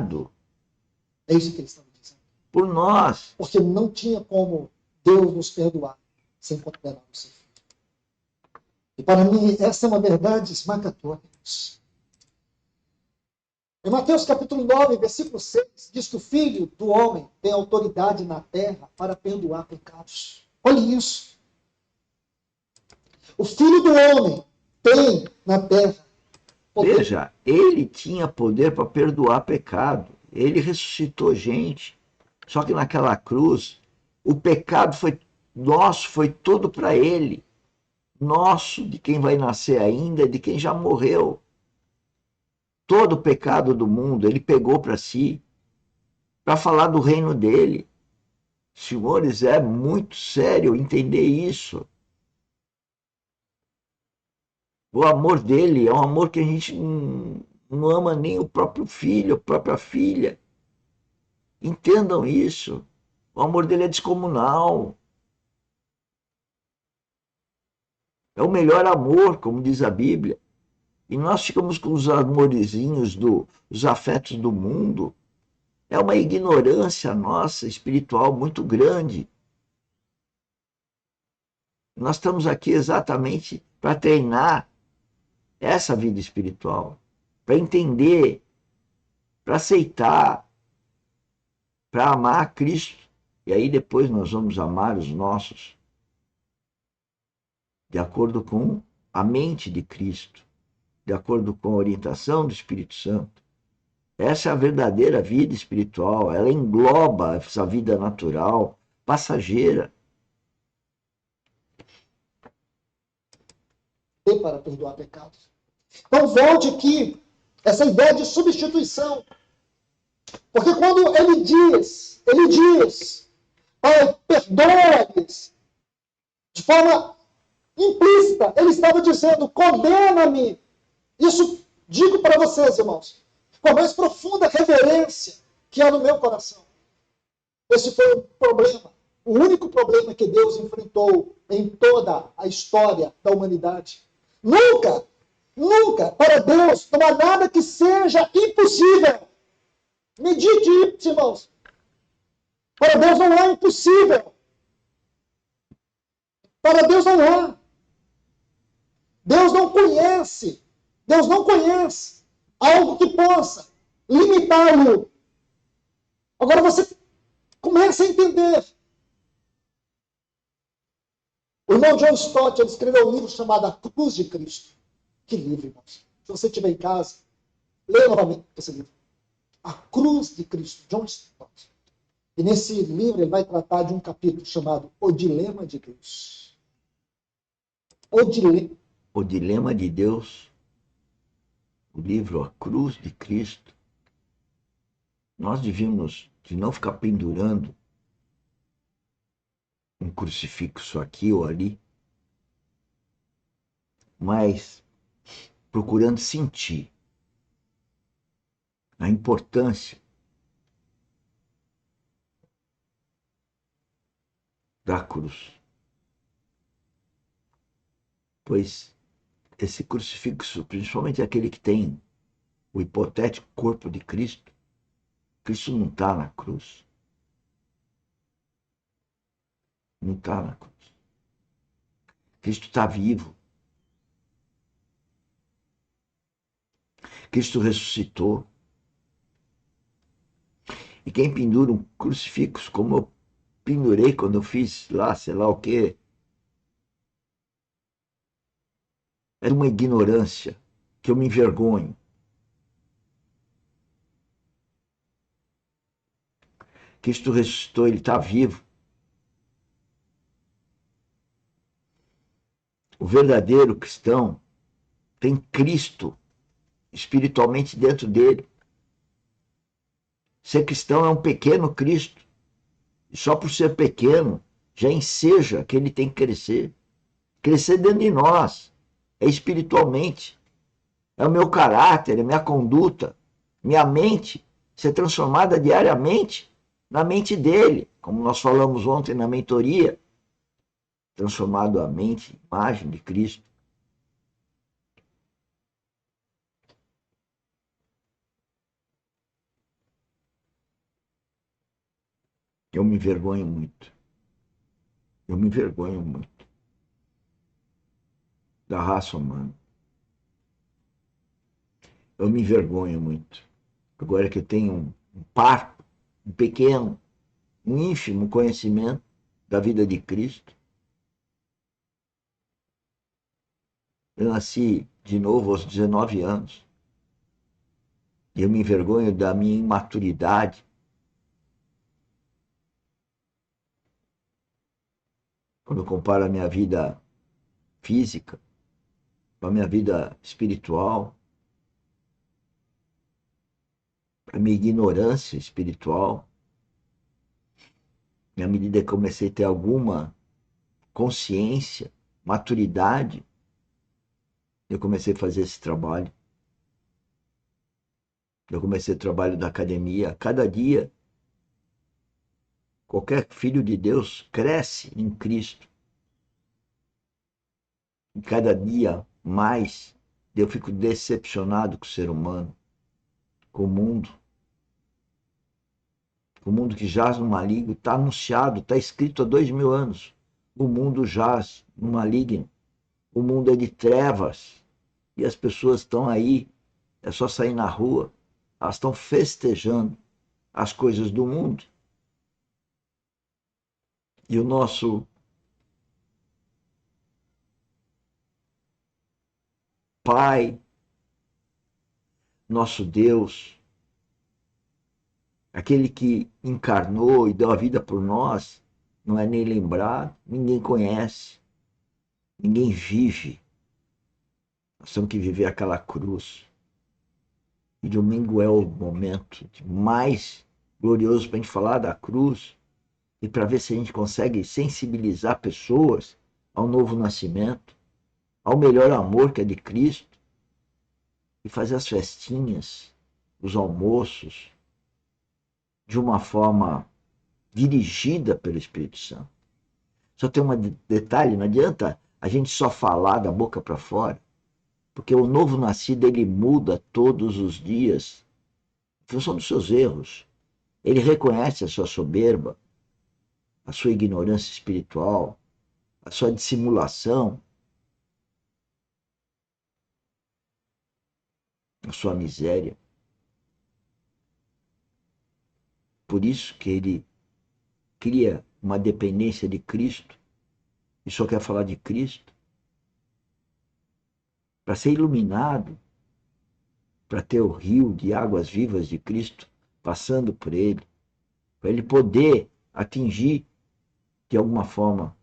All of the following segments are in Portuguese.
condenado É isso que eles estavam dizendo. por nós. Porque não tinha como Deus nos perdoar sem condenar o seu filho. E para mim, essa é uma verdade esmagadora. Em Mateus capítulo 9, versículo 6, diz que o Filho do Homem tem autoridade na terra para perdoar pecados. Olha isso. O Filho do Homem tem na terra poder. Veja, ele tinha poder para perdoar pecado. Ele ressuscitou gente. Só que naquela cruz, o pecado foi nosso, foi todo para ele. Nosso, de quem vai nascer ainda, de quem já morreu. Todo o pecado do mundo ele pegou para si, para falar do reino dele. Senhores, é muito sério entender isso. O amor dele é um amor que a gente não ama nem o próprio filho, a própria filha. Entendam isso. O amor dele é descomunal. É o melhor amor, como diz a Bíblia. E nós ficamos com os amorezinhos, os afetos do mundo. É uma ignorância nossa espiritual muito grande. Nós estamos aqui exatamente para treinar essa vida espiritual, para entender, para aceitar, para amar a Cristo. E aí depois nós vamos amar os nossos, de acordo com a mente de Cristo, de acordo com a orientação do Espírito Santo. Essa é a verdadeira vida espiritual, ela engloba essa vida natural, passageira. Para perdoar pecados. Então volte aqui, essa ideia de substituição. Porque quando ele diz, Pai, perdoa-lhes, de forma implícita, ele estava dizendo, condena-me. Isso digo para vocês, irmãos, com a mais profunda reverência que há no meu coração. Esse foi o problema, o único problema que Deus enfrentou em toda a história da humanidade. Nunca, para Deus, não há nada que seja impossível. Medite isso, irmãos. Para Deus não há impossível. Para Deus não há. Deus não conhece algo que possa limitá-lo. Agora você começa a entender. O irmão John Stott ele escreveu um livro chamado A Cruz de Cristo. Que livro, irmãos. Se você estiver em casa, leia novamente esse livro. A Cruz de Cristo, John Stott. E nesse livro ele vai tratar de um capítulo chamado O Dilema de Deus. O Dilema de Deus, o livro A Cruz de Cristo. Nós devíamos de não ficar pendurando um crucifixo aqui ou ali, mas procurando sentir a importância da cruz. Pois esse crucifixo, principalmente aquele que tem o hipotético corpo de Cristo, Cristo não está na cruz. Não está na cruz. Cristo está vivo. Cristo ressuscitou. E quem pendura um crucifixo, como eu pendurei quando eu fiz lá, sei lá o quê, é uma ignorância que eu me envergonho. Cristo ressuscitou, ele está vivo. O verdadeiro cristão tem Cristo espiritualmente dentro dele. Ser cristão é um pequeno Cristo. E só por ser pequeno, já enseja que ele tem que crescer. Crescer dentro de nós. É espiritualmente. É o meu caráter, é minha conduta, minha mente ser transformada diariamente na mente dele, como nós falamos ontem na mentoria, transformado a mente, imagem de Cristo. Eu me envergonho muito. Eu me envergonho muito da raça humana. Eu me envergonho muito. Agora que eu tenho um parco, um pequeno, um ínfimo conhecimento da vida de Cristo, eu nasci de novo aos 19 anos. E eu me envergonho da minha imaturidade. Quando eu comparo a minha vida física com a minha vida espiritual, a minha ignorância espiritual, à medida que eu comecei a ter alguma consciência, maturidade, eu comecei a fazer esse trabalho. Eu comecei o trabalho da academia. Cada dia, qualquer filho de Deus cresce em Cristo. E cada dia mais eu fico decepcionado com o ser humano, com o mundo. O mundo que jaz no maligno está anunciado, está escrito há 2000 anos. O mundo jaz no maligno. O mundo é de trevas. E as pessoas estão aí, é só sair na rua. Elas estão festejando as coisas do mundo. E o nosso Pai, nosso Deus, aquele que encarnou e deu a vida por nós, não é nem lembrado, ninguém conhece, ninguém vive. Nós temos que viver aquela cruz. E domingo é o momento mais glorioso para a gente falar da cruz e para ver se a gente consegue sensibilizar pessoas ao novo nascimento, ao melhor amor que é de Cristo, e fazer as festinhas, os almoços, de uma forma dirigida pelo Espírito Santo. Só tem um detalhe, não adianta a gente só falar da boca para fora, porque o novo nascido ele muda todos os dias em função dos seus erros. Ele reconhece a sua soberba, a sua ignorância espiritual, a sua dissimulação, a sua miséria. Por isso que ele cria uma dependência de Cristo e só quer falar de Cristo para ser iluminado, para ter o rio de águas vivas de Cristo passando por ele, para ele poder atingir de alguma forma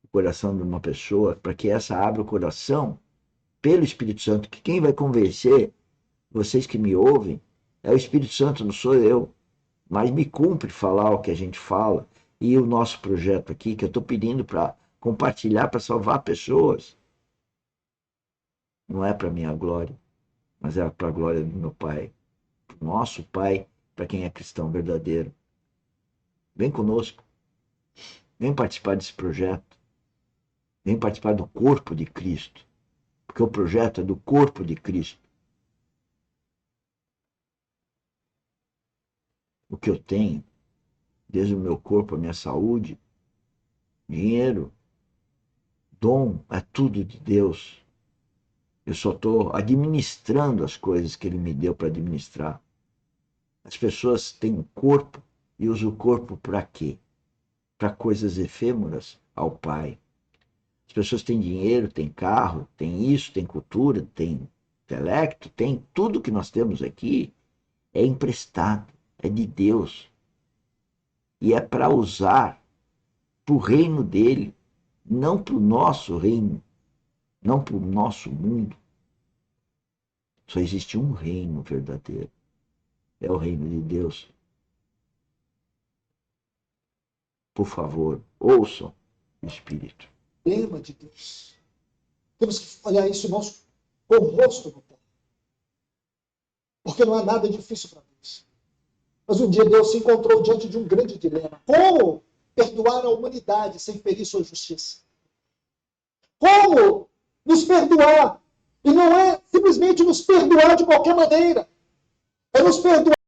o coração de uma pessoa, para que essa abra o coração pelo Espírito Santo, que quem vai convencer vocês que me ouvem é o Espírito Santo, não sou eu, mas me cumpre falar o que a gente fala. E o nosso projeto aqui, que eu estou pedindo para compartilhar, para salvar pessoas, não é para minha glória, mas é para a glória do meu Pai, do nosso Pai, para quem é cristão verdadeiro. Vem conosco, vem participar desse projeto, vem participar do corpo de Cristo, porque o projeto é do corpo de Cristo. O que eu tenho, desde o meu corpo, a minha saúde, dinheiro, dom, é tudo de Deus. Eu só estou administrando as coisas que Ele me deu para administrar. As pessoas têm um corpo e usam o corpo para quê? Para coisas efêmeras ao Pai. As pessoas têm dinheiro, têm carro, têm isso, têm cultura, têm intelecto, têm tudo que nós temos aqui é emprestado, é de Deus. E é para usar para o reino dele, não para o nosso reino, não para o nosso mundo. Só existe um reino verdadeiro. É o reino de Deus. Por favor, ouçam o Espírito. Tema de Deus. Temos que olhar isso, irmãos, com o rosto no pé. Porque não há nada difícil para Deus. Mas um dia Deus se encontrou diante de um grande dilema. Como perdoar a humanidade sem ferir sua justiça? Como nos perdoar? E não é simplesmente nos perdoar de qualquer maneira. É nos perdoar